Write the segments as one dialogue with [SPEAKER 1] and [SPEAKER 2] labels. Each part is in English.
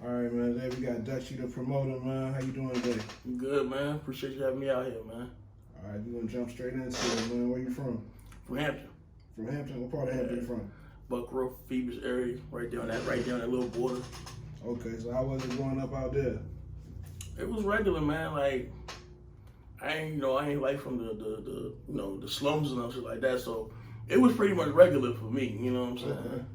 [SPEAKER 1] All right, man. Today we got Dutchie, the promoter, man. How you doing today?
[SPEAKER 2] Good, man. Appreciate you having me out here, man.
[SPEAKER 1] All right, we're gonna jump straight into it, man. Where you from?
[SPEAKER 2] From Hampton.
[SPEAKER 1] From Hampton. What part of Hampton you from?
[SPEAKER 2] Buckrow, Phoebus area, right there on that little border.
[SPEAKER 1] Okay, so how was it growing up out there?
[SPEAKER 2] It was regular, man. Like I ain't like from the slums and shit like that. So it was pretty much regular for me. You know what I'm saying?
[SPEAKER 1] Okay.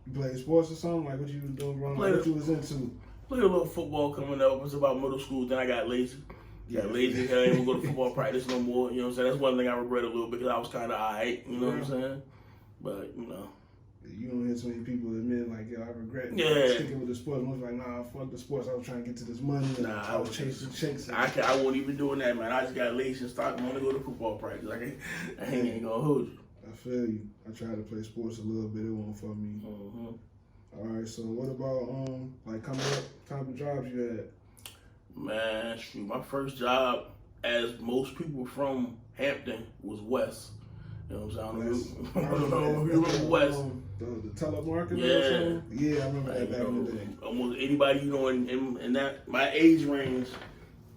[SPEAKER 1] You played sports or something? Like what you was doing growing up? What you was into?
[SPEAKER 2] Played a little football coming up. It was about middle school. Then I got lazy. Got lazy. I didn't even go to football practice no more. You know what I'm saying? That's one thing I regret a little bit because I was kind of alright. You know what I'm saying? But
[SPEAKER 1] you don't hear so many people admit like, yo, I regret sticking with the sports. Most like, nah, fuck the sports. I was trying to get to this money.
[SPEAKER 2] Nah,
[SPEAKER 1] I was chasing chicks.
[SPEAKER 2] I wasn't even doing that, man. I just got lazy and started wanting to go to football practice. I ain't gonna hold you.
[SPEAKER 1] I feel you. I tried to play sports a little bit. It wasn't for me.
[SPEAKER 2] Mm-hmm.
[SPEAKER 1] All right. So what about like coming up? Type of jobs you had?
[SPEAKER 2] Man, shoot, my first job, as most people from Hampton, was West. You know what I'm saying? I don't know if you remember West.
[SPEAKER 1] The telemarketer
[SPEAKER 2] yeah.
[SPEAKER 1] or something? Yeah, I remember that back in the day.
[SPEAKER 2] Almost anybody, in that my age range,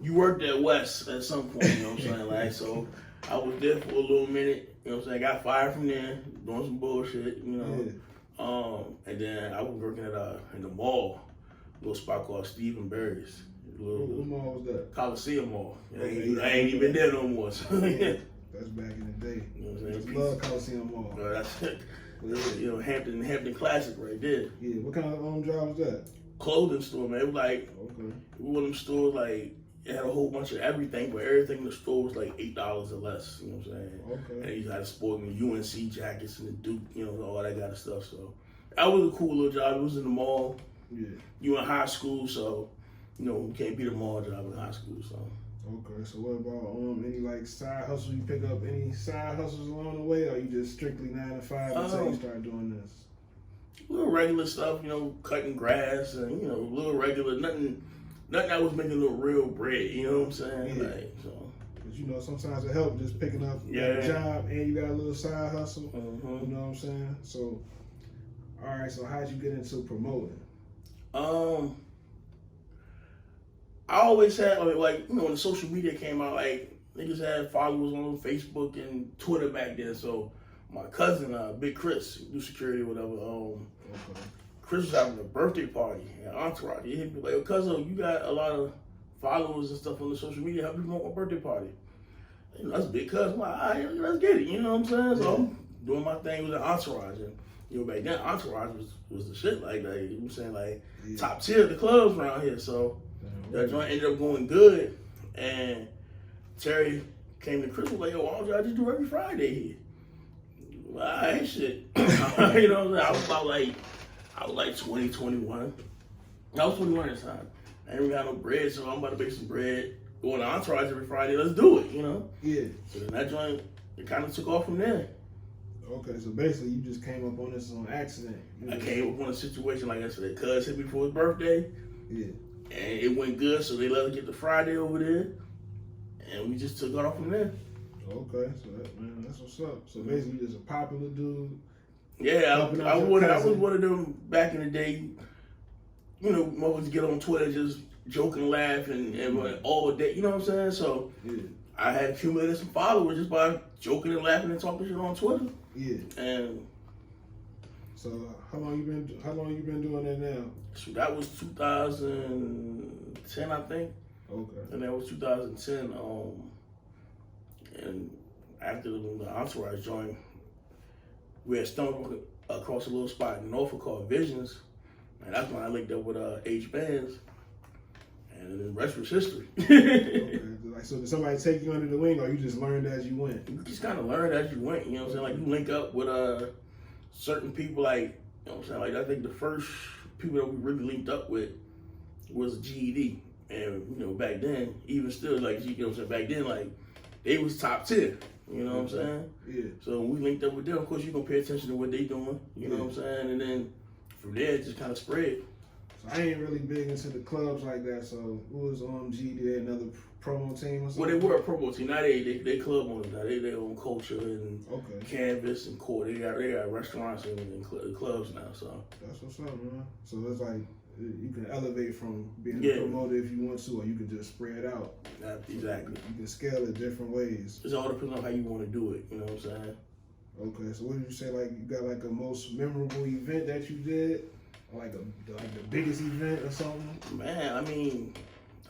[SPEAKER 2] you worked at West at some point, you know what I'm saying? Like, so I was there for a little minute, you know what I'm saying? I got fired from there, doing some bullshit, you know. Yeah. And then I was working at in the mall, a little spot called Stephen Barry's.
[SPEAKER 1] What mall was that?
[SPEAKER 2] Coliseum Mall. I ain't even there no more. So.
[SPEAKER 1] Yeah. That's back in the day. You know what I'm saying? Love Coliseum Mall.
[SPEAKER 2] That's it. Hampton Classic right there.
[SPEAKER 1] Yeah, what kind of job was that?
[SPEAKER 2] Clothing store, man. It was like one of them stores, like it had a whole bunch of everything, but everything in the store was like $8 or less. You know what I'm saying? Okay. And you had to sport the UNC jackets and the Duke, all that kind of stuff. So that was a cool little job. It was in the mall. Yeah. You in high school, so you can't beat a mall job in high school. So.
[SPEAKER 1] Okay, so what about any like side hustles? You pick up any side hustles along the way, or you just strictly 9 to 5 until you start doing this?
[SPEAKER 2] Little regular stuff, cutting grass and little regular nothing that was making a little real bread. You know what I'm saying?
[SPEAKER 1] Yeah.
[SPEAKER 2] Like, so.
[SPEAKER 1] But sometimes it helps just picking up a job and you got a little side hustle.
[SPEAKER 2] Mm-hmm.
[SPEAKER 1] You know what I'm saying? So, all right. So how'd you get into promoting?
[SPEAKER 2] I always had when the social media came out, like niggas had followers on Facebook and Twitter back then. So my cousin, Big Chris, do security or whatever. Chris was having a birthday party at Entourage. He hit me like, cousin, you got a lot of followers and stuff on the social media. Help me promote my birthday party. That's Big Cuz. I'm like, all right, let's get it. You know what I'm saying? So I'm doing my thing with the Entourage. And back then Entourage was the shit. Like you know what I'm saying? Like top tier of the clubs around here. So that joint ended up going good, and Terry came to Chris was like, yo, why don't y'all just do every Friday here? Well, I ain't shit. You know what I'm saying? I was like 20, 21. I was 21 at the time. I ain't really got no bread, so I'm about to make some bread. Going to Entourage every Friday, let's do it, Yeah. So then that joint, it kind of took off from there.
[SPEAKER 1] Okay, so basically you just came up on this on accident.
[SPEAKER 2] I came up on a situation, like I said, cuz hit me for his birthday. Yeah. And it went good, so they let us get the Friday over there, and we just took off from there.
[SPEAKER 1] Okay, so that's what's up. So basically, you're just a popular dude.
[SPEAKER 2] Yeah, I was one of them back in the day. Mothers get on Twitter just joke and laugh and all day. You know what I'm saying? So I had accumulated some followers just by joking and laughing and talking shit on Twitter. Yeah. And
[SPEAKER 1] so how long you been doing that now?
[SPEAKER 2] So that was 2010, I think. Okay. And that was 2010. And after the Entourage joined, we had stumbled across a little spot in Norfolk called Visions, and that's when I linked up with H Bands, and the rest was history.
[SPEAKER 1] Okay. So did somebody take you under the wing, or you just learned as you went?
[SPEAKER 2] You just kind of learned as you went. You know what I'm saying? Like you link up with certain people, like you know what I'm saying. Like I think the first people that we really linked up with was GED, and back then, even still, like you know what I'm saying. Back then, like they was top tier. You know what I'm saying? Yeah. So when we linked up with them, of course you're gonna pay attention to what they doing. You know what I'm saying? And then from there, it just kind of spread.
[SPEAKER 1] So I ain't really big into the clubs like that. So who was on GD, another promo team or something?
[SPEAKER 2] Well, they were a promo team. Now they club owners. Now they own Culture and Canvas and Court. They got restaurants and clubs now. So
[SPEAKER 1] that's what's up, man. So it's like You can elevate from being a promoter if you want to, or you can just spread out.
[SPEAKER 2] Exactly.
[SPEAKER 1] You can scale it different ways.
[SPEAKER 2] It's all depends on how you want to do it. You know what I'm saying?
[SPEAKER 1] Okay, so what did you say? Like you got like a most memorable event that you did, or like the biggest event or something?
[SPEAKER 2] Man, I mean,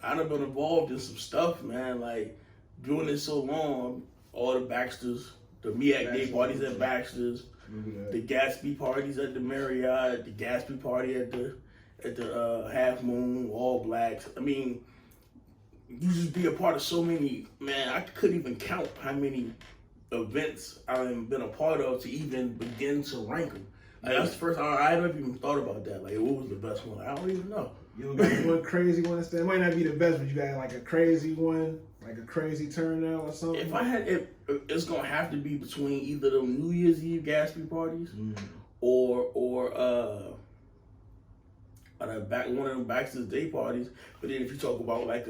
[SPEAKER 2] I've been involved in some stuff, man. Like doing it so long, all the Baxters, the MEAC Day parties at Baxter's, the Gatsby parties at the Marriott, the Gatsby party at the Half Moon, All Blacks. I mean, you just be a part of so many, man, I couldn't even count how many events I've been a part of to even begin to rank them. Like, that's the first time I never even thought about that. Like, what was the best one? I don't even know.
[SPEAKER 1] You don't got one crazy one? It might not be the best, but you got like a crazy one, like a crazy turnout or something?
[SPEAKER 2] If I had, it's going to have to be between either the New Year's Eve Gatsby parties or one of them Baxter's Day parties. But then if you talk about like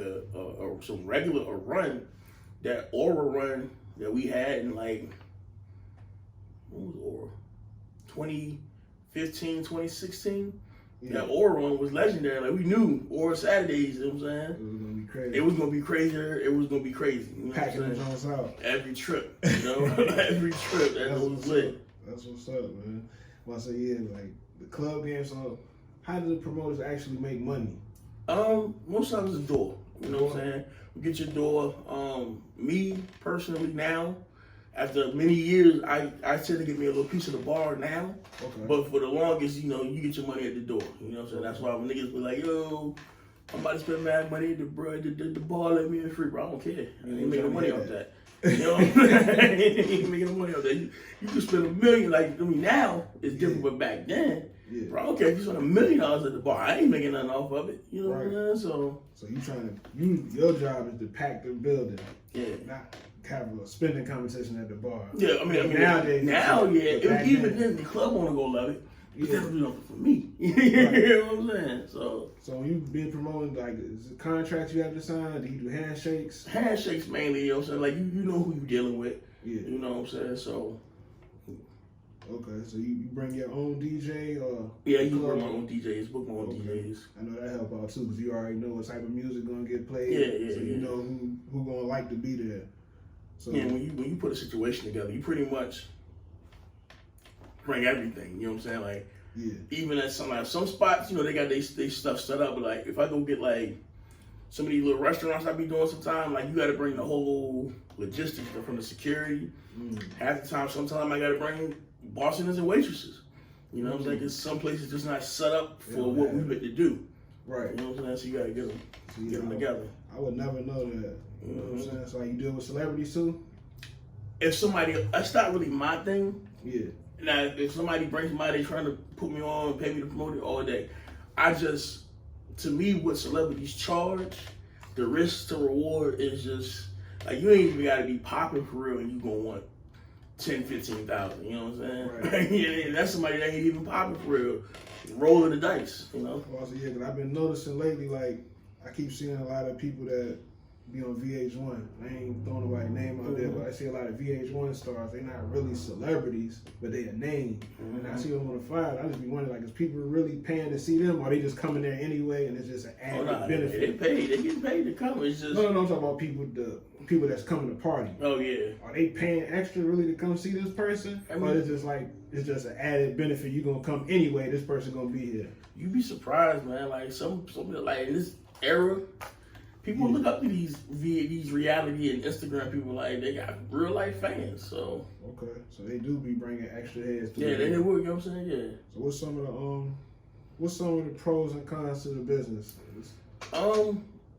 [SPEAKER 2] some regular run, that Aura run that we had in like, what was Aura? 2015, 2016. Yeah. That Aura run was legendary. Like we knew Aura Saturdays, you know what I'm saying?
[SPEAKER 1] It was gonna be crazy.
[SPEAKER 2] It was gonna be crazier. It was gonna be crazy. You know
[SPEAKER 1] Packing the Jones out.
[SPEAKER 2] Every trip, you know? Every trip. That was lit.
[SPEAKER 1] That's what's up, man. Well, I say, yeah, like the club games, so how do the promoters actually make money?
[SPEAKER 2] Most times it's a door. You know what I'm saying? You get your door. Me personally now, after many years, I tend to get me a little piece of the bar now. Okay. But for the longest, you know, you get your money at the door. You know what I'm saying? That's why when niggas be like, yo, I'm about to spend mad money at the bar, let me in free, bro. I don't care. I ain't making no money off that. You know what I'm saying? I ain't making no money off that. You can spend $1 million. Like, I mean, now it's different, but back then, bro, I don't care if you spend $1 million at the bar. I ain't making nothing off of it. You know what I'm saying? So
[SPEAKER 1] your job is to pack the building.
[SPEAKER 2] Yeah.
[SPEAKER 1] Not have a spending competition at the bar.
[SPEAKER 2] Yeah, I mean
[SPEAKER 1] nowadays.
[SPEAKER 2] Even then, the club wanna go love it. But that's nothing for me. You know what I'm saying? So
[SPEAKER 1] when you been promoting, like, is it contracts you have to sign? Do you do handshakes?
[SPEAKER 2] Handshakes mainly, you know what I'm saying? Like, you know who you dealing with. Yeah. You know what I'm saying? So.
[SPEAKER 1] Okay, so you bring your own DJ or?
[SPEAKER 2] Yeah, you bring my own DJs, book my own DJs.
[SPEAKER 1] I know that help out too, because you already know what type of music gonna get played.
[SPEAKER 2] Yeah.
[SPEAKER 1] So you know who gonna like to be there. So
[SPEAKER 2] yeah, when you put a situation together, you pretty much bring everything. You know what I'm saying? Like, even at some spots, you know, they got they stuff set up. But like, if I go get like some of these little restaurants I be doing sometime, like you got to bring the whole logistics from the security. Half the time, sometimes I got to bring bartenders and waitresses. You know what I'm saying? Because some places just not set up for what we meant to do.
[SPEAKER 1] Right.
[SPEAKER 2] You know what I'm saying? So you got to get them together.
[SPEAKER 1] I would never know that. You know what I'm saying? So like, you deal with celebrities too?
[SPEAKER 2] If somebody, that's not really my thing.
[SPEAKER 1] Yeah.
[SPEAKER 2] Now, if somebody brings somebody trying to put me on, pay me to promote it all day, to me, what celebrities charge, the risk to reward is just, like, you ain't even got to be popping for real and you gonna want 10, 15,000, you know what I'm saying? Right. Yeah, that's somebody that ain't even popping for real, rolling the dice, you know?
[SPEAKER 1] Well, so, yeah, because I've been noticing lately, like, I keep seeing a lot of people that be on VH1. I ain't throwing nobody's name out there, but I see a lot of VH1 stars. They're not really celebrities, but they a name. And I see them on the flyer. I just be wondering, like, is people really paying to see them, or they just coming there anyway, and it's just an added benefit?
[SPEAKER 2] They get paid to come. It's just
[SPEAKER 1] no. I'm talking about people that's coming to party.
[SPEAKER 2] Oh yeah.
[SPEAKER 1] Are they paying extra really to come see this person, or it's just like it's just an added benefit? You gonna come anyway. This person gonna be here.
[SPEAKER 2] You be surprised, man. Like some like in this era. People look up to these reality and Instagram people, like they got real life fans. So
[SPEAKER 1] okay, so they do be bringing extra heads.
[SPEAKER 2] Yeah, they do. You know what I'm saying? Yeah.
[SPEAKER 1] So what's some of the pros and cons to the business?
[SPEAKER 2] I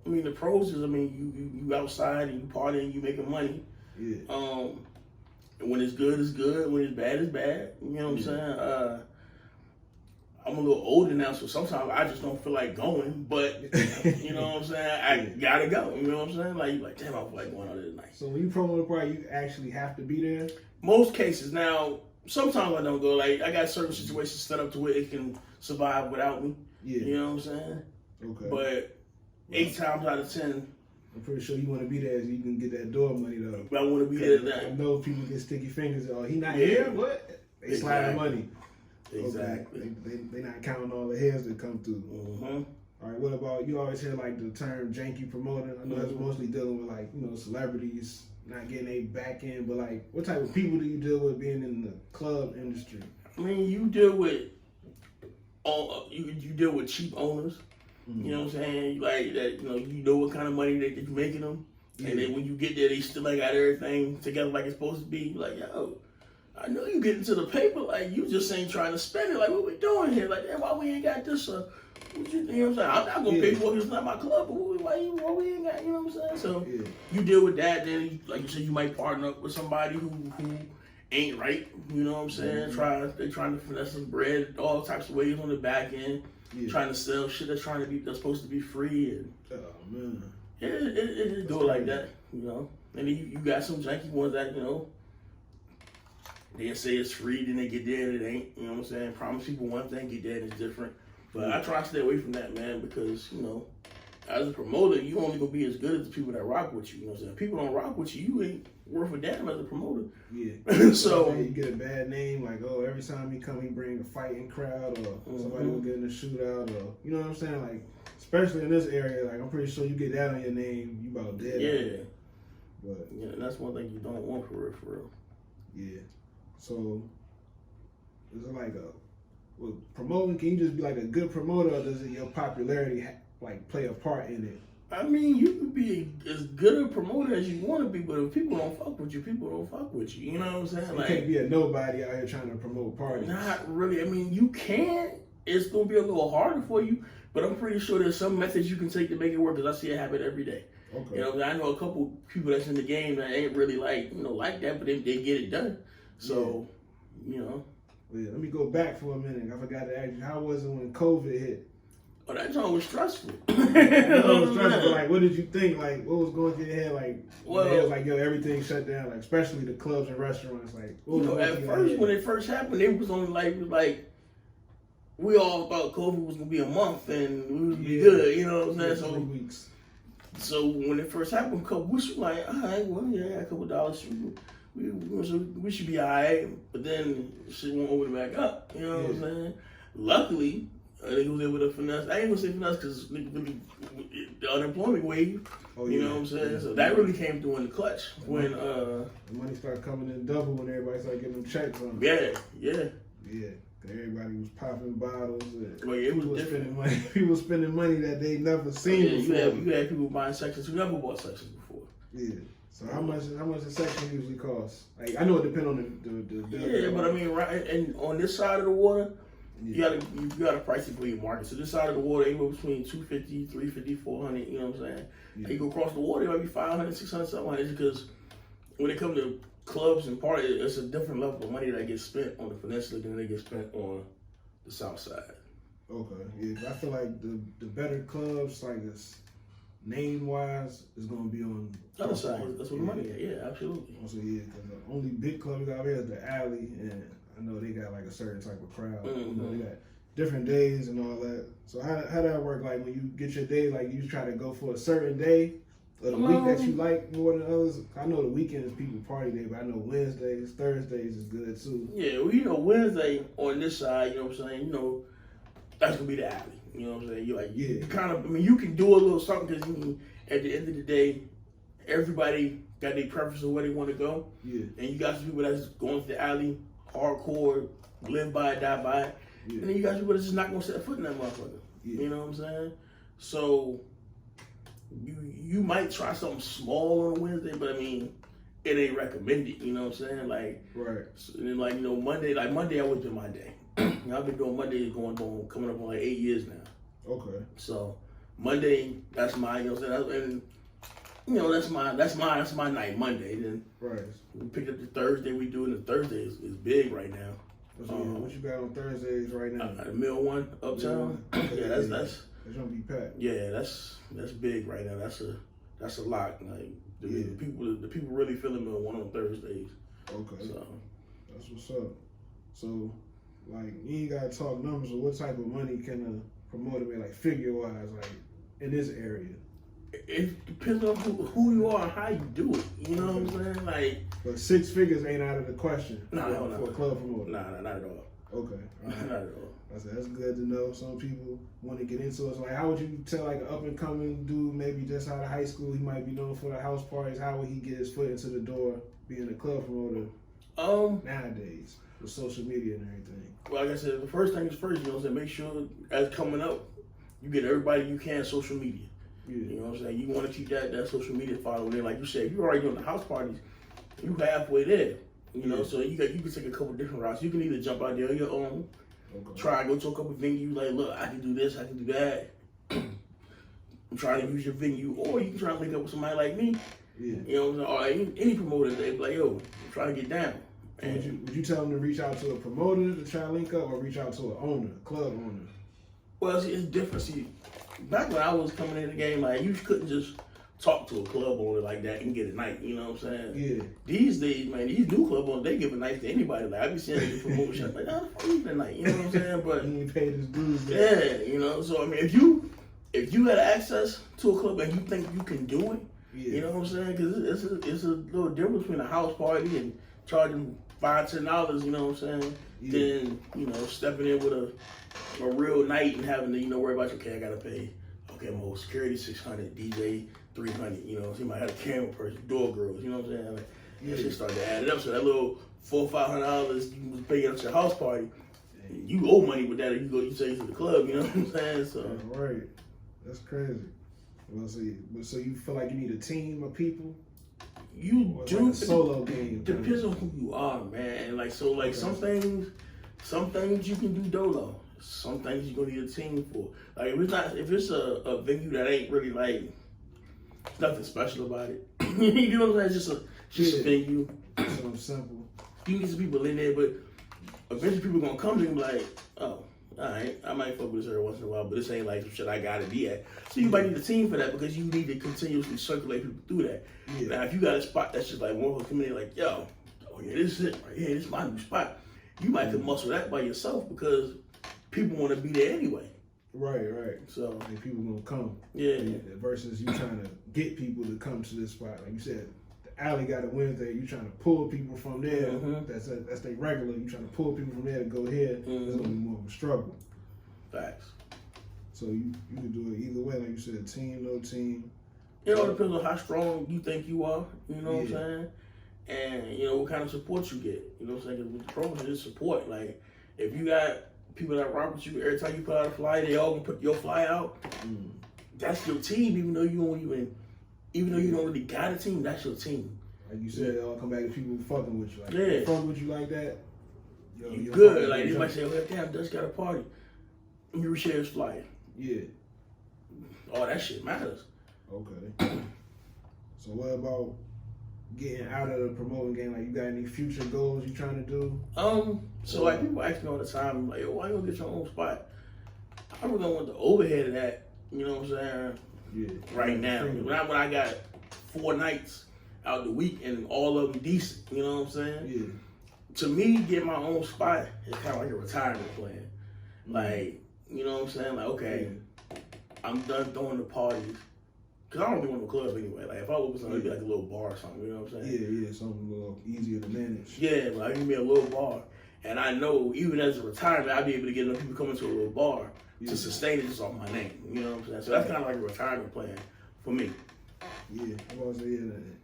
[SPEAKER 2] mean the pros is you outside and you partying and you making money.
[SPEAKER 1] Yeah.
[SPEAKER 2] And when it's good, it's good. When it's bad, it's bad. You know what I'm saying? I'm a little older now, so sometimes I just don't feel like going, but you know what I'm saying? I gotta go, you know what I'm saying? Like, you're like, damn, I feel like going out there tonight.
[SPEAKER 1] So when you promo the party, you actually have to be there?
[SPEAKER 2] Most cases. Now, sometimes I don't go. Like, I got certain situations set up to where it can survive without me. Yeah. You know what I'm saying? Okay. But 8 times out of 10,
[SPEAKER 1] I'm pretty sure you want to be there so you can get that door money, though.
[SPEAKER 2] I want to be there.
[SPEAKER 1] I know people get sticky fingers. Oh, he not here? What? They slide the money.
[SPEAKER 2] Exactly.
[SPEAKER 1] Okay. They not counting all the heads that come through.
[SPEAKER 2] Mm-hmm.
[SPEAKER 1] All right, what about, you always hear like the term janky promoter. I know that's mostly dealing with like, celebrities not getting a back end, but like what type of people do you deal with being in the club industry?
[SPEAKER 2] I mean, you deal with you deal with cheap owners.
[SPEAKER 1] Mm-hmm.
[SPEAKER 2] You know what I'm saying? Like that, you know what kind of money that you're making them. Yeah. And then when you get there, they still like got everything together like it's supposed to be. Like, yo, I know you get into the paper, like you just ain't trying to spend it. Like, what we doing here? Like, why we ain't got this? What you know what I'm saying? I'm not gonna pay for it. It's not my club. But why we ain't got? You know what I'm saying? So you deal with that. Then, like you said, you might partner up with somebody who ain't right. You know what I'm saying?
[SPEAKER 1] Mm-hmm.
[SPEAKER 2] They're trying to finesse some bread all types of ways on the back end. Yeah. Trying to sell shit that's supposed to be free. And
[SPEAKER 1] oh man,
[SPEAKER 2] it do it like that. And then you got some janky ones that they say it's free, then they get there and it ain't. You know what I'm saying? Promise people one thing, get there and it's different. But I try to stay away from that, man, because, as a promoter, you only gonna be as good as the people that rock with you. You know what I'm saying? If people don't rock with you, you ain't worth a damn as a promoter.
[SPEAKER 1] Yeah.
[SPEAKER 2] So
[SPEAKER 1] you get a bad name, like, oh, every time he come, he bring a fighting crowd, or somebody will get in a shootout, or you know what I'm saying? Like, especially in this area, like I'm pretty sure you get that on your name, you about dead.
[SPEAKER 2] Yeah.
[SPEAKER 1] But
[SPEAKER 2] that's one thing you don't want for real.
[SPEAKER 1] Yeah. So is it like promoting? Can you just be like a good promoter, or does your popularity like play a part in it?
[SPEAKER 2] I mean, you can be as good a promoter as you want to be, but if people don't fuck with you, people don't fuck with you. You know what I'm saying?
[SPEAKER 1] So you can't be a nobody out here trying to promote parties.
[SPEAKER 2] Not really. I mean, you can. It's gonna be a little harder for you, but I'm pretty sure there's some methods you can take to make it work. Because I see it happen every day.
[SPEAKER 1] Okay.
[SPEAKER 2] I know a couple people that's in the game that ain't really like that, but they get it done. So,
[SPEAKER 1] Well, let me go back for a minute. I forgot to ask you, how was it when COVID hit?
[SPEAKER 2] Oh, that joint was stressful.
[SPEAKER 1] It was stressful. Like, what did you think? Like, what was going through your head? Like,
[SPEAKER 2] well,
[SPEAKER 1] it was like, yo, everything shut down. Like, especially the clubs and restaurants. Like,
[SPEAKER 2] at first, when it first happened, it was only like we all thought COVID was gonna be a month and we would be good. You know what I'm saying? So
[SPEAKER 1] 3 weeks.
[SPEAKER 2] So when it first happened, a couple weeks, we were like, all right, well, yeah, a couple dollars. We should be all right. But then shit won't open back up. You know what I'm saying? Luckily, I think he was able to finesse. I ain't gonna say finesse because the unemployment wave. Oh, you know what I'm saying? So that really came through in the clutch when
[SPEAKER 1] the money started coming in double when everybody started getting them checks on.
[SPEAKER 2] Yeah.
[SPEAKER 1] Everybody was popping bottles.
[SPEAKER 2] Well, it was
[SPEAKER 1] spending money. People spending money that they never seen before.
[SPEAKER 2] You had people buying sections who never bought sections before.
[SPEAKER 1] Yeah. So how much a section usually cost? Like, I know it depends on the
[SPEAKER 2] yeah, but I mean, right, and on this side of the water, you gotta price it for your market. So this side of the water, anywhere between $250, $350, $400. You know what I'm saying? Yeah. You go across the water, it might be $500, $600, $700. Because when it comes to clubs and parties, it's a different level of money that gets spent on the peninsula than they get spent on the south side.
[SPEAKER 1] Okay, yeah, I feel like the better clubs, like this name wise, is gonna be on
[SPEAKER 2] the other side. That's where the money is. Yeah, absolutely.
[SPEAKER 1] Also, because the only big club we got out here is the Alley, and I know they got like a certain type of crowd. They got different days and all that. So how that work? Like when you get your day, like you try to go for a certain day of the week that you like more than others. I know the weekends people party day, but I know Wednesdays, Thursdays is good too.
[SPEAKER 2] Yeah, well, Wednesday on this side, you know what I'm saying? That's gonna be the Alley. You know what I'm saying? You kind of, I mean, you can do a little something because at the end of the day, everybody got their preference of where they want to go. Yeah. And you got some people that's going to the Alley, hardcore, live by it, die by it. Yeah. And then you got people that's just not gonna set a foot in that motherfucker. Yeah. You know what I'm saying? So you might try something small on a Wednesday, but I mean, it ain't recommended. You know what I'm saying? Like, right. So, and then Monday I always do my day. I've been doing Mondays coming up on like 8 years now. Okay. So Monday, that's my, you know what I'm saying? And that's my night, Monday. Then we picked up the Thursday we do, and the Thursday is big right now.
[SPEAKER 1] What you got on Thursdays right now?
[SPEAKER 2] The Mill One Uptown. Yeah, that's
[SPEAKER 1] gonna be packed.
[SPEAKER 2] Yeah, that's big right now. That's a lot. Like the people really feeling Mill One on Thursdays.
[SPEAKER 1] Okay. So that's what's up. So like you ain't gotta talk numbers, but what type of money can a promoter make, like figure wise, like in this area?
[SPEAKER 2] It depends on who you are and how you do it. You know what I'm saying? Like,
[SPEAKER 1] but 6 figures ain't out of the question.
[SPEAKER 2] No,
[SPEAKER 1] for a club promoter.
[SPEAKER 2] Nah, not at all.
[SPEAKER 1] Okay.
[SPEAKER 2] Not at all.
[SPEAKER 1] I said that's good to know. Some people want to get into it. So like, how would you tell like an up and coming dude, maybe just out of high school, he might be known for the house parties? How would he get his foot into the door, being a club promoter nowadays with social media and everything?
[SPEAKER 2] Well, like I said, the first thing is first. You know what I'm saying? Make sure as coming up, you get everybody you can social media.
[SPEAKER 1] Yeah.
[SPEAKER 2] You know what I'm saying? You want to keep that social media following there. Like you said, if you're already doing the house parties, you halfway there. You know, so you can take a couple different routes. You can either jump out there on your own.
[SPEAKER 1] Okay.
[SPEAKER 2] Try and go to a couple venues, like, look, I can do this, I can do that. I'm trying to use your venue, or you can try and link up with somebody like me.
[SPEAKER 1] Yeah.
[SPEAKER 2] You know what I'm saying? Or any promoter, they be like, yo, I'm trying to get down.
[SPEAKER 1] And would you tell them to reach out to a promoter to try to link up, or reach out to an owner, a club owner?
[SPEAKER 2] Well, it's different. See, back when I was coming in the game, like, you couldn't just talk to a club owner like that and get a night, you know what I'm saying?
[SPEAKER 1] Yeah.
[SPEAKER 2] These days, man, these new club owners, they give a night to anybody. Like, I be seeing these promotions, like, oh, fuck you tonight, you know what I'm saying? But
[SPEAKER 1] he ain't paid his dues yet.
[SPEAKER 2] yeah, you know, so I mean, if you had access to a club and you think you can do it,
[SPEAKER 1] Yeah.
[SPEAKER 2] you know what I'm saying? Because it's a little difference between a house party and charging $5-10, you know what I'm saying?
[SPEAKER 1] Yeah.
[SPEAKER 2] Then, you know, stepping in with a real night and having to, you know, worry about, okay, I gotta pay, okay, my security $600, DJ $300, you know, so you might have a camera person, door girls, you know what I'm saying? Like, that shit started to add it up. So that little $400-500 you was paying at your house party, you owe money with that if you take it to the club, you know what I'm saying? So
[SPEAKER 1] right. That's crazy. Well, so you feel like you need a team of people?
[SPEAKER 2] you
[SPEAKER 1] Or
[SPEAKER 2] do
[SPEAKER 1] like a solo game.
[SPEAKER 2] depends on who you are, man. And like so, like some things you can do dolo. Some things you're gonna need a team for. Like if it's a venue that ain't really like nothing special about it. You know what I'm saying? Just a venue.
[SPEAKER 1] Something simple.
[SPEAKER 2] You need some people in there, but eventually people gonna come to you and be like, oh, alright, I might fuck with this every once in a while, but this ain't like some shit I gotta be at. So you might need a team for that because you need to continuously circulate people through that.
[SPEAKER 1] Yeah.
[SPEAKER 2] Now if you got a spot that's just like one of them coming in like, yo, oh yeah, this is it right here, this is my new spot. You might have to muscle that by yourself because people wanna be there anyway.
[SPEAKER 1] Right.
[SPEAKER 2] So
[SPEAKER 1] And people gonna come.
[SPEAKER 2] yeah.
[SPEAKER 1] Versus you trying to get people to come to this spot. Like you said, the alley got a Wednesday, you trying to pull people from there.
[SPEAKER 2] Mhm.
[SPEAKER 1] That's their regular. You trying to pull people from there to go here. It's gonna be more of a struggle.
[SPEAKER 2] Facts.
[SPEAKER 1] So you can do it either way, like you said, team, no team.
[SPEAKER 2] It all depends on how strong you think you are, you know what I'm
[SPEAKER 1] Yeah.
[SPEAKER 2] saying? And, you know, what kind of support you get. You know what I'm saying? 'Cause with the promotion, it's support. Like, if you got people that rock with you, every time you put out a flyer, they all gonna put your flyer out. That's your team, even though you don't really got a team, that's your team.
[SPEAKER 1] Like you said, it all come back to people fucking with you. Like,
[SPEAKER 2] Yeah.
[SPEAKER 1] fucking with you like that. Yo,
[SPEAKER 2] You
[SPEAKER 1] you're
[SPEAKER 2] good.
[SPEAKER 1] fucking
[SPEAKER 2] Like,
[SPEAKER 1] with
[SPEAKER 2] they might
[SPEAKER 1] you.
[SPEAKER 2] say, oh, damn, Dutch got a party. Let me reshare his flyer.
[SPEAKER 1] Yeah.
[SPEAKER 2] All that shit matters.
[SPEAKER 1] Okay. So what about getting out of the promoting game? Like, you got any future goals you trying to do?
[SPEAKER 2] So like people ask me all the time, like, yo, why you don't get your own spot? I really don't want the overhead of that, you know what I'm saying?
[SPEAKER 1] Yeah.
[SPEAKER 2] Right now. Not when I got 4 nights out the week and all of them decent, you know what I'm saying?
[SPEAKER 1] Yeah.
[SPEAKER 2] To me, get my own spot is kind of like a retirement plan. Like, you know what I'm saying? Like, okay, I'm done throwing the parties. Because I don't be going to clubs anyway. Like, if I was something, it'd be like a little bar or something, you know what I'm saying?
[SPEAKER 1] Yeah, something a little easier to manage.
[SPEAKER 2] Yeah, but I can be a little bar. And I know, even as a retirement, I'll be able to get enough people coming to a little bar to sustain it just off my name. You know what I'm saying? So that's kind of like a retirement plan for me.
[SPEAKER 1] Yeah, I'm about to say, and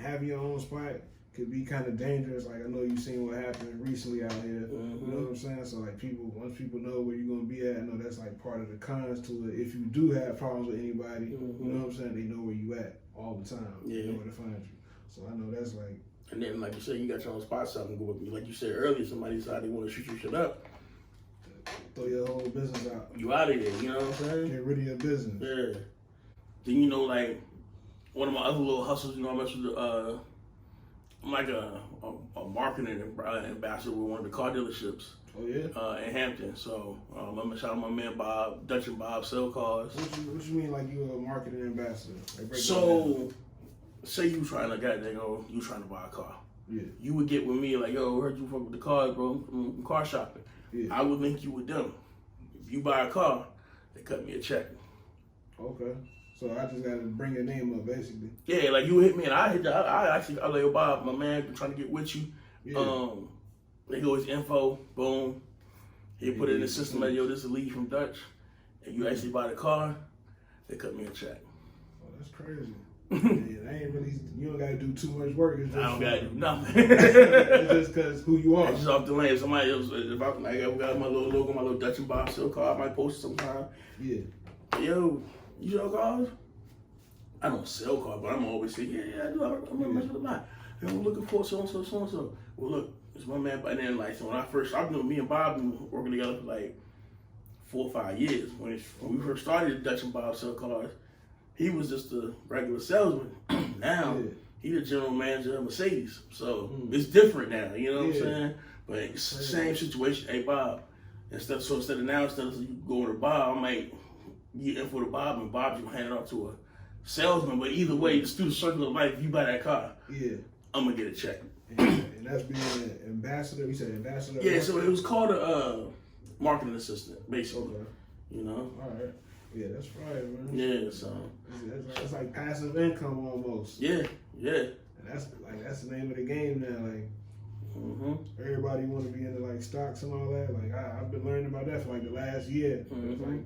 [SPEAKER 1] having your own spot could be kind of dangerous. Like, I know you've seen what happened recently out here. You know what I'm saying? So, like, once people know where you're going to be at, I know that's, like, part of the cons to it. If you do have problems with anybody, you know what I'm saying? They know where you at all the time.
[SPEAKER 2] Yeah.
[SPEAKER 1] They know where to find you. So, I know that's, like...
[SPEAKER 2] And then, like you said, you got your own spot, something go with me. Like you said earlier, somebody decided they want to shoot your shit up.
[SPEAKER 1] Throw your whole business out.
[SPEAKER 2] You out of there, you know what I'm saying?
[SPEAKER 1] Get rid of your business.
[SPEAKER 2] Yeah. Then, you know, like, one of my other little hustles, you know, I mess with I'm like a marketing ambassador with one of the car dealerships.
[SPEAKER 1] Oh, yeah?
[SPEAKER 2] In Hampton. So, I'm going to shout out my man Bob, Dutchie and Bob sell cars.
[SPEAKER 1] What you mean, like, you a marketing ambassador? Like, break that down.
[SPEAKER 2] So, say you trying to, you trying to buy a car.
[SPEAKER 1] Yeah.
[SPEAKER 2] You would get with me like, yo, I heard you fuck with the cars, bro. I'm car shopping.
[SPEAKER 1] Yeah.
[SPEAKER 2] I would link you with them. If you buy a car, they cut me a check.
[SPEAKER 1] Okay. So I just got to bring your name up, basically.
[SPEAKER 2] Yeah, like you hit me and I hit you. I like, yo, Bob, my man, trying to get with you.
[SPEAKER 1] Yeah.
[SPEAKER 2] They go his info, boom. He put it in the system like, yo, this is a lead from Dutch, and you actually buy the car, they cut me a check.
[SPEAKER 1] Oh, that's crazy. Yeah, I ain't really. You don't gotta do too much work. It's just,
[SPEAKER 2] I don't gotta do nothing.
[SPEAKER 1] It's just because who you are.
[SPEAKER 2] It's just off the lane. Somebody else, if I got my little logo, my little Dutchie Bob sale car, I might post it sometime.
[SPEAKER 1] Yeah.
[SPEAKER 2] Yo, you sell cars? I don't sell cars, but I'm always saying, yeah, I do. I'm gonna mess with a lot. And I'm looking for so and so. Well, look, it's my man. And then, like, so when I've been with me and Bob been working together for like 4 or 5 years. When we first started Dutch and Bob sell cars, he was just a regular salesman. Now, he's the general manager of Mercedes. So it's different now, you know what I'm saying? But it's the same situation. Hey, Bob, instead of you going to Bob, I might get info to Bob, and Bob just hand it off to a salesman. But either way, just through the circle of life, if you buy that car, I'm going to get a check.
[SPEAKER 1] And that's being an ambassador. You said ambassador?
[SPEAKER 2] Yeah, so it was called a marketing assistant, basically. Okay. You know?
[SPEAKER 1] All right. Yeah, that's right, man.
[SPEAKER 2] Yeah, so
[SPEAKER 1] that's like passive income almost.
[SPEAKER 2] Yeah. And
[SPEAKER 1] that's the name of the game now. Like, everybody want to be into like stocks and all that. Like, I've been learning about that for like the last year. It's like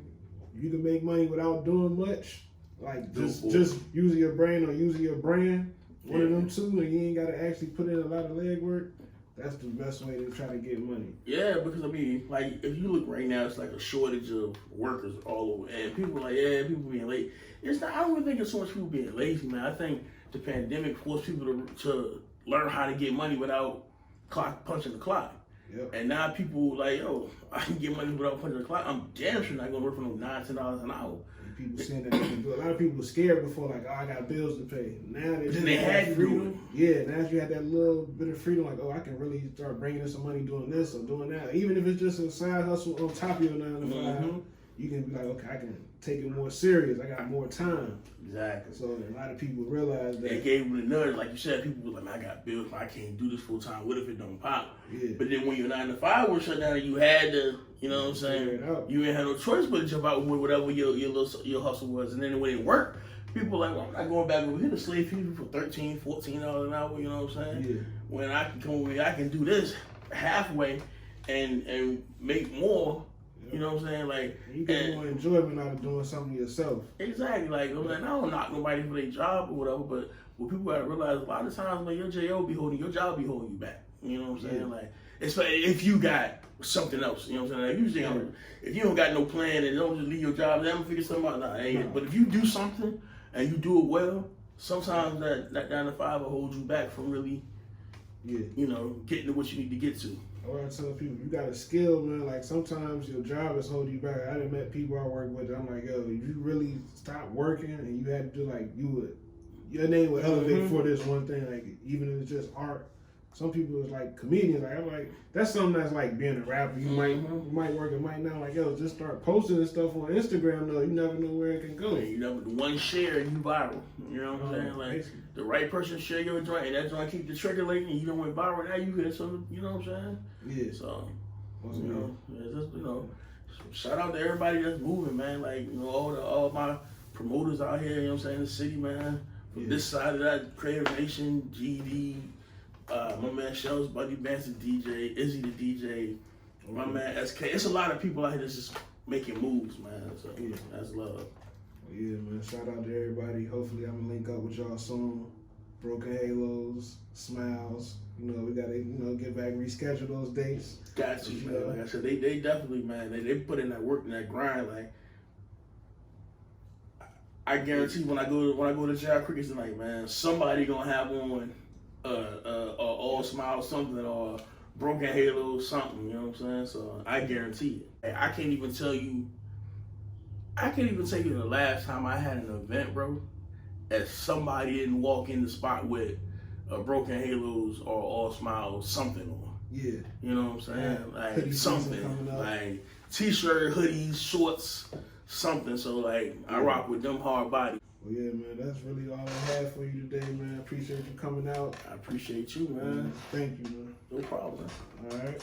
[SPEAKER 1] you can make money without doing much. Like just using your brain or using your brand. One of them two, and you ain't got to actually put in a lot of legwork. That's the best way to try to get money. Yeah,
[SPEAKER 2] because I mean, like, if you look right now, it's like a shortage of workers all over. And people are like, people being late. It's not, I don't even think it's so much people being lazy, man. I think the pandemic forced people to learn how to get money without punching the clock.
[SPEAKER 1] Yep.
[SPEAKER 2] And now people like, yo, I can get money without punching the clock. I'm damn sure not going to work for no $9, $10 an hour.
[SPEAKER 1] People saying that they can do it. A lot of people were scared before, like, oh, I got bills to pay. Now
[SPEAKER 2] they had freedom.
[SPEAKER 1] Yeah, now you have that little bit of freedom, like, oh, I can really start bringing in some money doing this or doing that. Even if it's just a side hustle on top of your 9 to 5, you can be like, okay, I can take it more serious. I got more time.
[SPEAKER 2] Exactly.
[SPEAKER 1] So a lot of people realize that.
[SPEAKER 2] They gave them the nudge, like you said. People were like, I got bills, I can't do this full time. What if it don't pop?
[SPEAKER 1] Yeah.
[SPEAKER 2] But then when your 9 to 5 was shut down, and you had to, you know what I'm saying? You ain't had no choice but to jump out with whatever your hustle was. And then when it worked, people were like, well, I'm not going back over here to slave people for $13, $14 an hour. You know what I'm saying?
[SPEAKER 1] Yeah.
[SPEAKER 2] When I can come over here, I can do this halfway and make more. You know what I'm saying? Like,
[SPEAKER 1] you get more enjoyment out of doing something yourself.
[SPEAKER 2] Exactly. Like, I'm like, I don't knock nobody for their job or whatever, but what people gotta realize, a lot of times, like, your job be holding you back. You know what I'm saying? Like, especially if you got something else. You know what I'm saying? Like, usually, if you don't got no plan and don't just leave your job, then I'm gonna figure something out. Nah. But if you do something and you do it well, sometimes that 9 to 5 will hold you back from really, you know, getting to what you need to get to.
[SPEAKER 1] Or I tell people, you got a skill, man. Like, sometimes your job is holding you back. I done met people I work with. I'm like, yo, if you really stop working and you had to do, like, your name would elevate for this one thing. Like, even if it's just art. Some people is like comedians. Like, I'm like, that's something that's like being a rapper. You might work, it might not. Like, yo, just start posting this stuff on Instagram. Though you never know where it can go.
[SPEAKER 2] Yeah, you never one share and you viral. You know what I'm saying? Like, basically. The right person share your joint, and that joint keep the circulating, and you don't went viral. Now you get something. You know what I'm saying?
[SPEAKER 1] Yeah.
[SPEAKER 2] So, you know, shout out to everybody that's moving, man. Like, you know, all my promoters out here. You know what I'm saying? In the city, man. From this side of that, Creative Nation, GD. My man Shells, Buddy Benson, DJ, Izzy the DJ, my man SK. It's a lot of people out here that's just making moves, man. So that's love.
[SPEAKER 1] Well, yeah, man. Shout out to everybody. Hopefully, I'm gonna link up with y'all soon. Broken Halos, Smiles. You know, we gotta get back, reschedule those dates.
[SPEAKER 2] Got you, man. Like I said, they definitely, man. They put in that work and that grind. Like, I guarantee when I go to Jail Crickets tonight, man, somebody gonna have on. All Smile something or Broken Halo something, you know what I'm saying? So I guarantee it. I can't even tell you the last time I had an event, bro, that somebody didn't walk in the spot with a Broken Halos or All Smiles something on.
[SPEAKER 1] Yeah.
[SPEAKER 2] You know what I'm saying? Like something. Like t-shirt, hoodies, shorts, something. So like I rock with them hard body.
[SPEAKER 1] Well, yeah, man, that's really all I have for you today, man. I appreciate you coming out.
[SPEAKER 2] I appreciate you, man.
[SPEAKER 1] Thank you, man.
[SPEAKER 2] No problem.
[SPEAKER 1] All right.